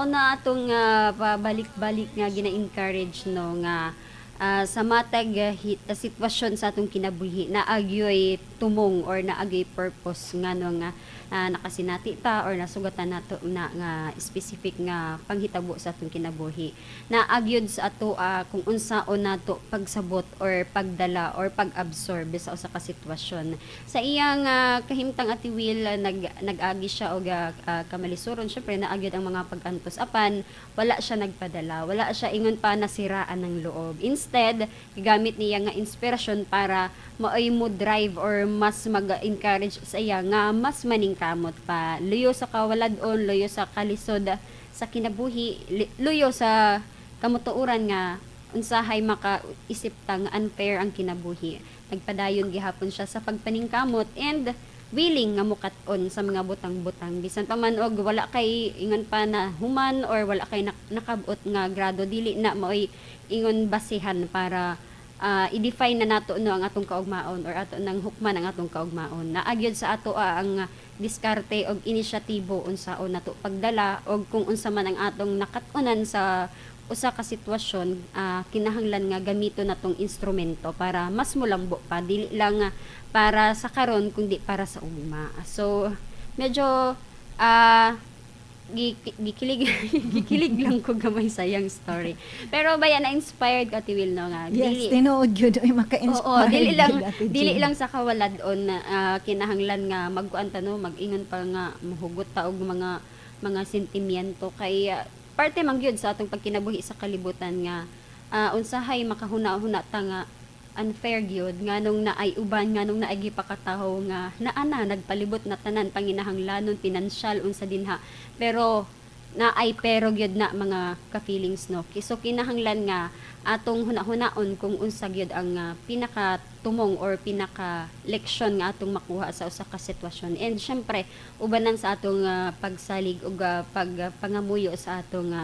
Na atong pabalik-balik nga gina-encourage no nga sa matag sitwasyon sa atong kinabuhi na agyoy tumong or na agyoy purpose nga no nga nakasinati ta or nasugatan nato na nga specific nga panghitabo sa atong kinabuhi na agyod sa ato kung unsaon nato pagsabot or pagdala or pag-absorb sa usa ka sitwasyon sa iyang kahimtang Ati Will nag-agi siya og kamalisuron syempre naagyod ang mga pag-antos apan wala siya nagpadala wala siya ingon pa nasiraan ng loob instead gamit niya nga inspirasyon para maoy mo drive or mas mag-encourage sa iya nga mas maningkamot pa luyo sa kawaladon luyo sa kalisod sa kinabuhi luyo sa kamutuoran nga unsahay makaisip ta nga unfair ang kinabuhi nagpadayon gihapon siya sa pagpaningkamot and willing nga mukat-on sa mga butang-butang bisan pa man og wala kay ingon pa na human or wala kay nakabot nga grado dili na maoy ingon basihan para i-define na nato no ang atong kaugmaon or ato nang hukman ang atong kaugmaon naagyod sa ato ang diskarte og inisyatibo unsaon nato pagdala og kung unsa man ang atong nakat-unan sa usa ka sitwasyon kinahanglan nga gamito natong instrumento para mas mulambo pa dili lang para sa karon kundi para sa ugma so medyo ah gikilig gikilig lang ko gamay sayang story pero baya na inspired ka Ati Will no nga Yes, tinuod yun. Ay, maka-inspired. oo yun, Ate dili Jean. lang sa kawaladon na kinahanglan nga magkuan ta no mag-ingon pa nga mahugot ta og mga sentimiento kay parte man gyud sa atong pagkinabuhi sa kalibutan nga unsahay makahuna-huna ta nga unfair gyud nganong naay uban nganong naay gipakataho nga naana nagpalibot na tanan panginahanglanon pinansyal unsa dinha pero naay pero gyud na mga ka-feelings no so kinahanglan nga atong huna-hunaon kung unsa gyud ang pinaka-tumong or pinaka-leksyon nga atong makuha sa usa ka sitwasyon and syempre ubanan sa atong pagsalig ug pagpangamuyo sa atong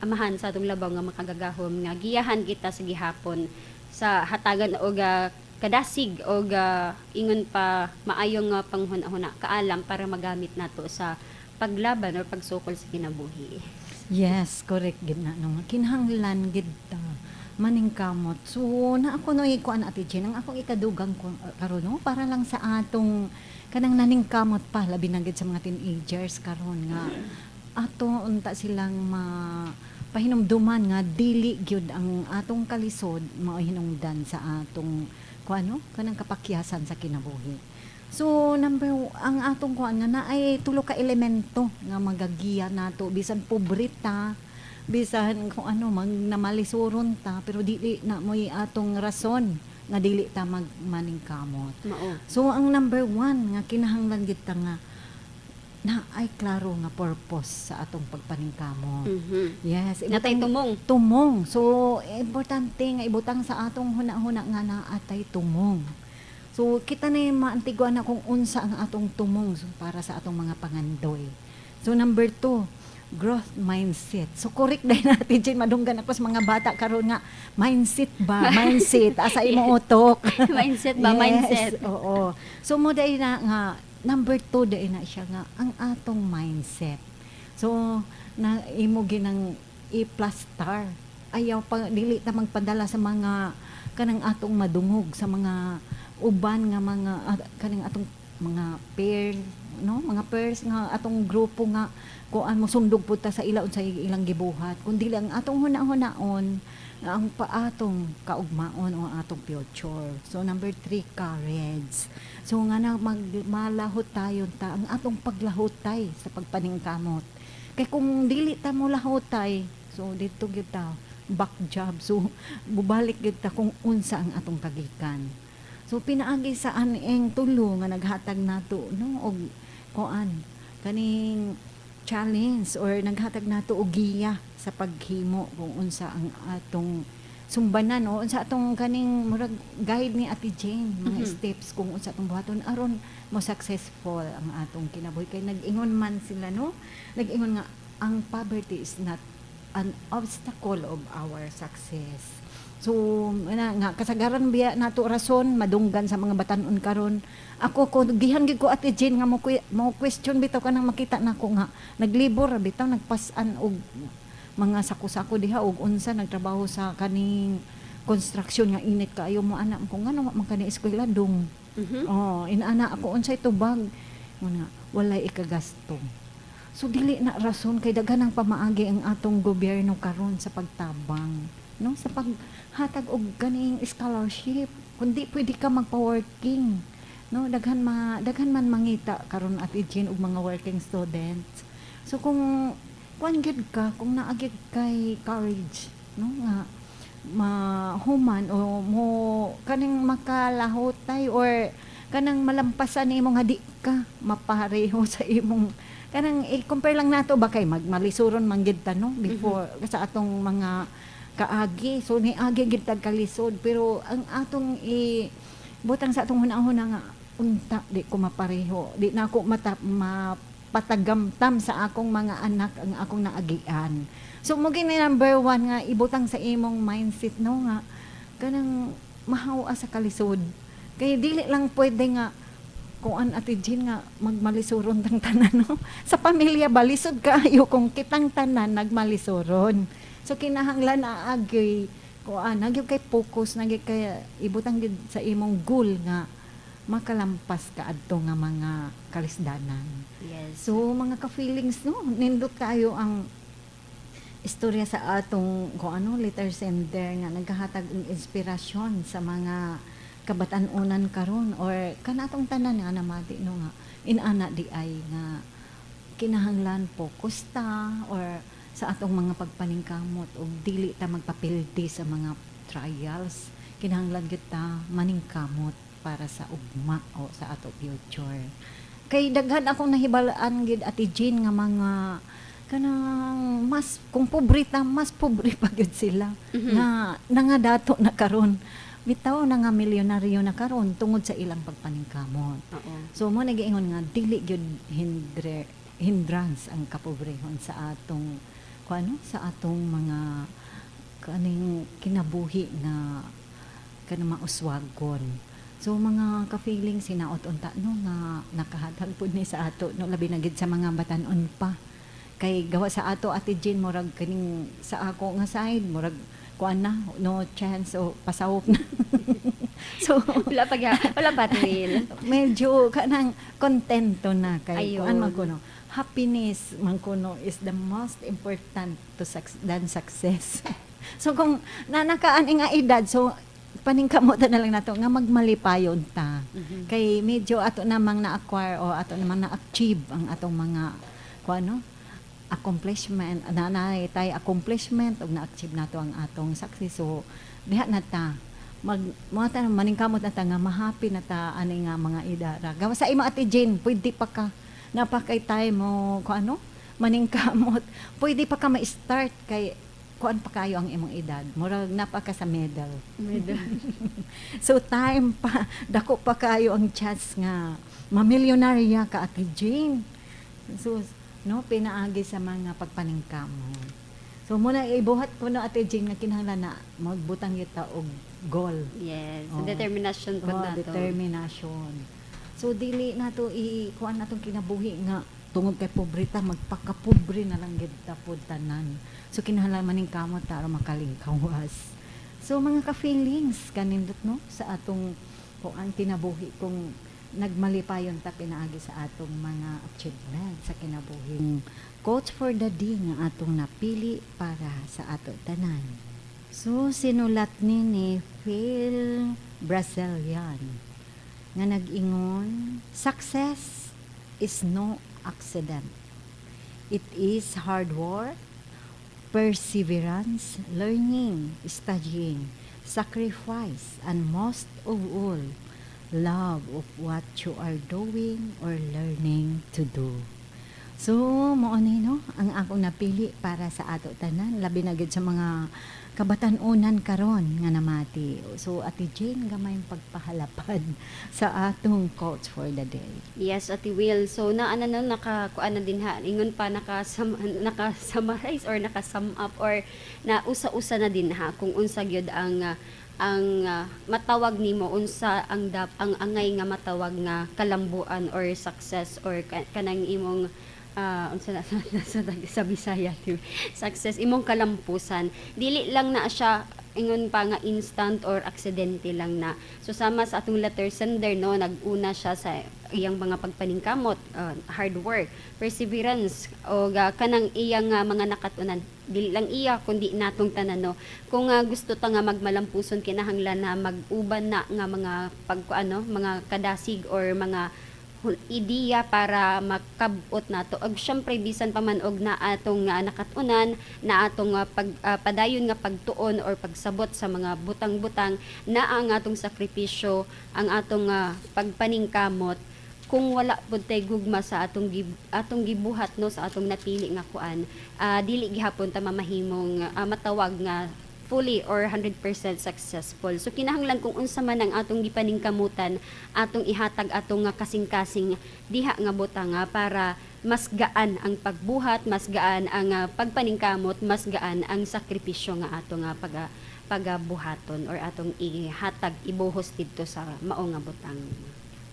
amahan sa atong labaw nga makagagahom nga giyahan kita sa gihapon sa hatagan og kadasig og ingon pa maayong panghuna-huna kaalam para magamit nato sa paglaban or pagsukol sa kinabuhi. Yes, correct gid na no. Kinahanglan gid ta maningkamot. So na ako no ikuan Ate Jean ang akong ikadugang ko karon no para lang sa atong kanang naningkamot pa labi na gid sa mga teenagers karon nga ato unta silang pahinumduman nga dili gyud ang atong kalisod mao hinungdan sa atong kuano kanang kapakyasan sa kinabuhi. So ang atong kuan nga naay tulo ka elemento nga magagiya nato bisan pobreta bisan kung ano namalisoron ta pero dili na moy atong rason nga dili ta magmaningkamot. Mao. So ang number one nga kinahanglan gid ta nga na ay klaro nga purpose sa atong pagpaningkamot. Mhm. Yes, Natay tumong. tumong. So importante nga ibutang sa atong huna-huna nga naatay tumong. So kita na yung maantiguan na kung unsa ang atong tumong para sa atong mga pangandoy. So number 2, growth mindset. So correct dahil natin Jane madunggan ako sa mga bata karon nga mindset ba? Mindset asa imo utok. Mindset ba? Yes, Mindset. oo. So mo dahil na nga number 2 dahil na siya nga ang atong mindset. So na imo ginang i-plaster. Ayaw pa dili ta magpadala sa mga kanang atong madungog sa mga uban nga mga kaning atong mga pair no mga pairs nga atong grupo nga kuan mo sundog pud ta sa ila unsay ilang gibuhat kundi lang atong huna-hunaon ang paatong kaugmaon o atong future. So number 3, courage. So nga na malahot tayo ta ang atong paglahotay sa pagpaningkamot. Kay kung dili ta mo lahotay, so dito gyud ta back job. So bubalik gyud ta kung unsa ang atong kagikan. So pinaagi sa aning tulo nga naghatag nato no og kuan kaning challenge or naghatag nato og giya sa paghimo kung unsa ang atong sumbanan o unsa atong kaning murag guide ni Ate Jane mga steps kung unsa atong buhaton aron mo successful ang atong kinabuhi kay nag-ingon man sila no nag-ingon nga ang poverty is not an obstacle of our success. So, nga kasagaran biya nato rason madunggan sa mga batan-on karon. Ako ko gihan gid ko Ate Jean nga mo question bitaw kanang makita nako nga naglibor ra bitaw nagpasan og mga sako-sako diha og unsa nagtrabaho sa kaning construction nga init kaayo mo anak ko ngano man kani eskwela dong. Mhm. Oh, inaana ako unsay tubag nga walay ikagasto. So dili na rason kay daghan ang pamaagi ang atong gobyerno karon sa pagtabang, no? Sa paghatag og ganing scholarship, kundi pwede ka magpa-working, no? Daghan man mangita karon at Jean og mga working students. So kung gyud ka, kung naagid kay courage, no? Nga mahuman o mo kaning makalahotay or kanang malampasan nimo nga di ka mapareho sa imong kanang i-compare lang nato ba kay magmalisuron man gid ta no before sa atong mga kaagi so ni agi gid tag kalisod pero ang atong butang sa atong hunahuna nga unta di ko mapareho di na ako mapatagamtam sa akong mga anak ang akong naagian. So mo gini number 1 nga ibutang sa imong mindset no nga kanang mahawa sa kalisod kay dili lang pwede nga kuan Ate Jean nga magmalisuron tang tanan no sa pamilya balisod kaayo kung kitang tanan nagmalisuron so kinahanglan na agi kuan nagyud kay focus nagyud kay ibutang gid sa imong goal nga makalampas ka adto nga mga kalisdanan. Yes. So mga ka-feelings no nindot kayo ang istorya sa atong kung ano letter sender nga naghahatag og inspirasyon sa mga kabatan-unan karon or kanatong tanan nga namati no nga inana di ay nga kinahanglan focus ta or sa atong mga pagpaningkamot og dili ta magpapildi sa mga trials kinahanglan gid ta maningkamot para sa ugma o sa ato future kay daghan akong nahibalaan gid Ate Jean nga mga kanang mas kung pobre ta mas pobre pa gyud sila nga nangadato na karon bitaw na nga milyonaryo na karon tungod sa ilang pagpaningkamot. Oo. So mo nagiingon nga dili gyud hindrance ang kapobrehon sa atong kuano sa atong mga kaning kinabuhi na kanang mauswagon. So mga ka-feeling sinaot unta no nga nakahatag pud ni sa ato no labi na gid sa mga batan-on pa. Kay gawa sa ato Ate Jean murag kaning sa ako nga side murag kuan na no chance o pasawop na so Wala pa thrill. medyo kanang kontento na kay Ayun. kuan man kuno happiness man kuno is the most important to than success so kung nanakaan nga edad so paningkamot na lang nato nga magmalipayon ta kay medyo ato namang na-acquire o ato namang na-achieve ang atong mga kuan no accomplishment nanay tay accomplishment ug na-achieve nato ang atong success so diha na ta mga maningkamot na ta nga mahappy na ta ani nga mga idara gawa sa imo Ate Jean pwede pa ka napakay time mo kuano maningkamot pwede pa ka ma-start kay kuan pa kayo ang imong edad murag napaka sa medal so time pa dako pa kayo ang chance nga mamilyonarya ka Ate Jean so no pinaagi sa mga pagpaningkamot. So muna ibuhat ko na Ate Jean nga kinahanglan na magbutang kita og goal. Yes. Oh. Determination po nato. Determination. So dili nato kuan natong kinabuhi nga tungod kay pobreta magpakapobre na lang gid ta pod tanan. So kinahanglan maningkamot ta aron makalingkawas. So mga ka-feelings kanindot no sa atong kuan kinabuhi kung nagmalipayon ta pinaagi sa atong mga achievement sa kinabuhi. Quote for the day nga atong napili para sa ato tanan. So sinulat ni Phil Brazilian nga nag-ingon, success is no accident. It is hard work, perseverance, learning, studying, sacrifice, and most of all, love of what you are doing or learning to do. So, mo ni no ang akong napili para sa ato tanan labi na gid sa mga kabatan-unan karon nga namati. So Ate Jane gamay pagpahalapad sa atong quotes for the day. Yes, Ate Will. So na ano no nakakuan na din ha. Ingon pa naka-summarize or naka-sum up or na usa-usa na din ha kung unsa gyud ang matawag nimo unsa ang angay nga matawag nga kalambuan or success or kanang imong unsa na sa Bisaya success imong kalampusan dili lang na siya ingon pa nga instant or aksidente lang na. So sama sa atong letter sender no, naguna siya sa iyang mga pagpaningkamot, hard work, perseverance o kanang iyang mga nakatunan. Dili lang iya kundi natong tanan no. Kung gusto ta nga magmalampuson kinahanglan na mag-uban na nga mga mga kadasig or mga ideya para makabot nato og syempre bisan pa man og na atong nakatunan na atong padayon nga pagtuon or pagsabot sa mga butang-butang na ang atong sakripisyo ang atong pagpaningkamot kung wala pud tay gugma sa atong gibuhat no sa atong napili nga kuan dili gihapon ta mamahimong matawag nga fully or 100% successful. So kinahanglan kung unsa man ang atong gipaningkamutan, atong ihatag atong nga kasing-kasing diha nga butang para mas gaan ang pagbuhat, mas gaan ang pagpaningkamot, mas gaan ang sakripisyo nga atong pagabuhaton or atong ihatag ibuhos didto sa mao nga butang.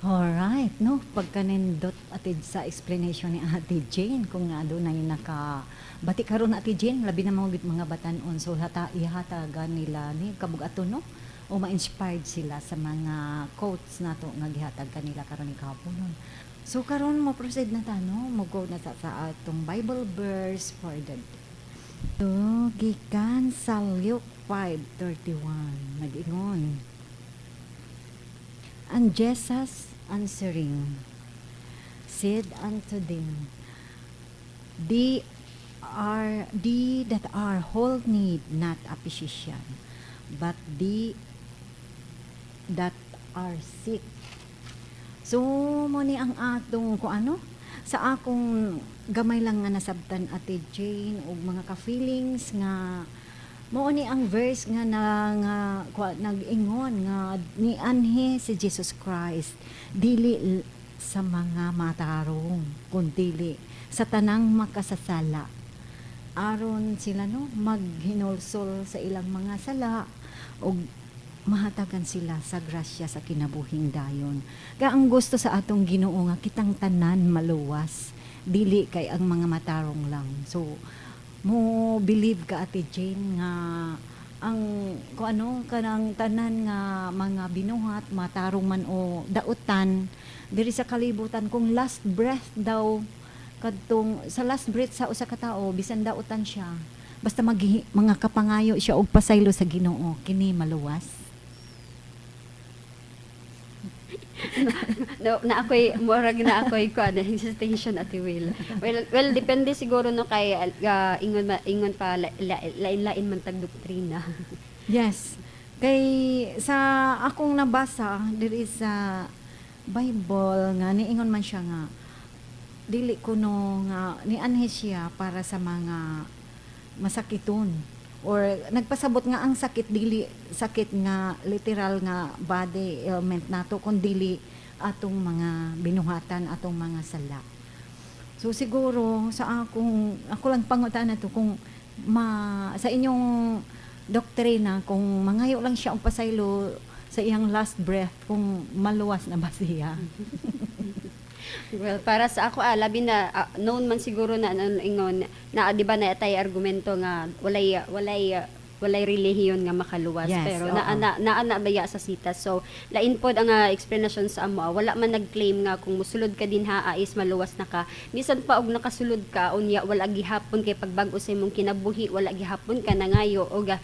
Alright, no? Pagkanindot atid sa explanation ni Ate Jane, kung nga doon na yung bati karon Ate Jane, labi na mga batanon, so ihatagan nila ni kabugato, no? O ma-inspired sila sa mga quotes na to nga gihatag kanila karon ni kahaponon. So karon mo proceed na ta, no? Mo go na sa atong Bible verse for the day. So, gikan sa Luke 5:31, nag-ingon. And Jesus answering said unto them, They that are whole need not a physician, but they that are sick. So, mo ni ang atong sa akong gamay lang nga nasabtan Ate Jane og mga ka-feelings nga mao ni ang verse nga nag-ingon nga ni anhi si Jesus Christ dili sa mga matarong kundi sa tanang makasasala aron sila no maghinulsol sa ilang mga sala og mahatagan sila sa grasya sa kinabuhing dayon. Kaya ang gusto sa atong Ginoo nga kitang tanan maluwas dili kay ang mga matarong lang. So mo believe ka Ate Jane nga ang kanang tanan nga mga binuhat matarong man o dautan diri sa kalibutan kung last breath daw kadtong sa last breath sa usa ka tawo bisan dautan siya basta mga kapangayo siya og pasaylo sa Ginoo kini maluwas. na ako'y murag na ako'y hesitation at will. Well depende siguro no kay ingon pa lain-lain man tag doktrina. Yes. Kay sa akong nabasa diri sa Bible nga niingon man siya nga dili kuno nga nianhi siya para sa mga masakiton or nagpasabot nga ang sakit dili sakit nga literal nga body ailment nato kun dili atong mga binuhatan atong mga sala. So siguro sa ako lang pangutan nato kung sa inyong doktrina kung mangayo lang siya og pasaylo sa iyang last breath kung maluwas na ba siya. Well, para sa ako labi na known man siguro na ingon na di ba na tay argumento nga walay relihiyon nga makaluwas Yes, pero oo. naa baya sa sita. So lain pod ang explanation sa amo wala man nag-claim nga kung musulod ka din is maluwas na ka. Bisan pa og nakasulod ka unya wala gihapon kay pagbag-o sa imong kinabuhi wala gihapon ka nangayo og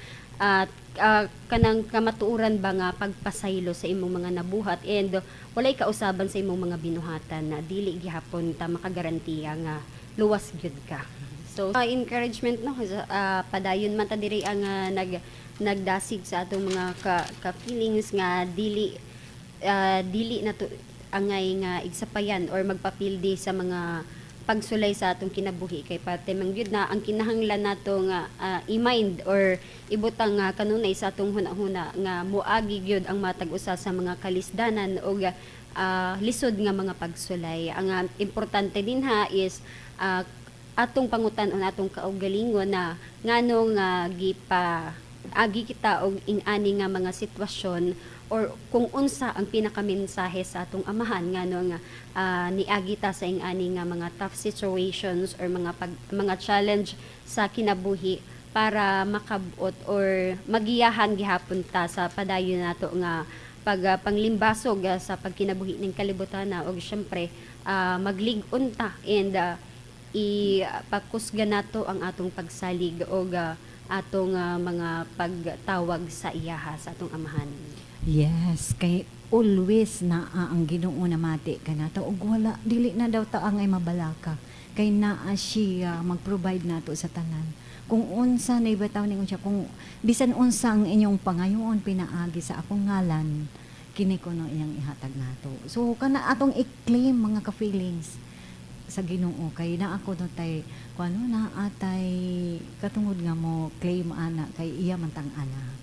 kanang kamatuoran ba nga pagpasaylo sa imong mga nabuhat and walay kausaban sa imong mga binuhatan na dili gihapon ta makagarantiya nga luwas gyud ka. So encouragement no padayon man ta diri ang nagdasig sa atong mga ka-feelings nga dili na to angay nga igsapayan or magpapildi sa mga pagsulay sa atong kinabuhi kay parte man gyud na ang kinahanglan nato nga i-mind or ibutang kanunay sa atong hunahuna nga moagi gyud ang matag usa sa mga kalisdanan o lisod nga mga pagsulay. Ang importante dinha is atong pangutan-on atong kaugalingon na nganong agi kita og ing-ani nga mga sitwasyon or kung unsa ang pinakamensahe sa atong amahan ngano nga niagi ta sa ing-ani nga mga tough situations or mga challenge sa kinabuhi para makabot or magiyahan gihapon ta sa padayon nato nga panglimbasog sa pagkinabuhi ning kalibutan na og syempre maglig-on ta and ipakusga nato ang atong pagsalig o atong mga pagtawag sa iyaha sa atong amahan. Yes, kay always na ang Ginoo na mati ka nato ug wala dili na daw ta angay mabalaka kay naa siya mag-provide nato sa tanan. Kung unsa na ibataw ningon siya kung bisan unsa ang inyong pangayoon pinaagi sa akong ngalan kini ko no iyang ihatag nato. So kana atong i-claim mga ka-feelings sa Ginoo kay na ako no tay kuno na atay katungod nga mo claim ana kay iya man tang ana.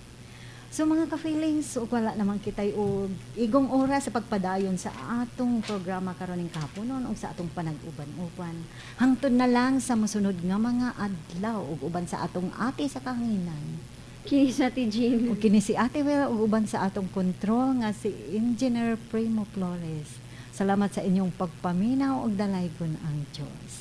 So mga ka-feelings, wala naman kitay og igong oras sa pagpadayon sa atong programa karoning kapunon o sa atong panag-uban-uban. Hangtod na lang sa mosunod nga mga adlaw ug uban sa atong ate sa kahanginan. Kini sa ti Jean. Ug kini si Ate Vera ug uban sa atong kontrol nga si Engineer Primo Flores. Salamat sa inyong pagpaminaw ug dalaygon ang Dios.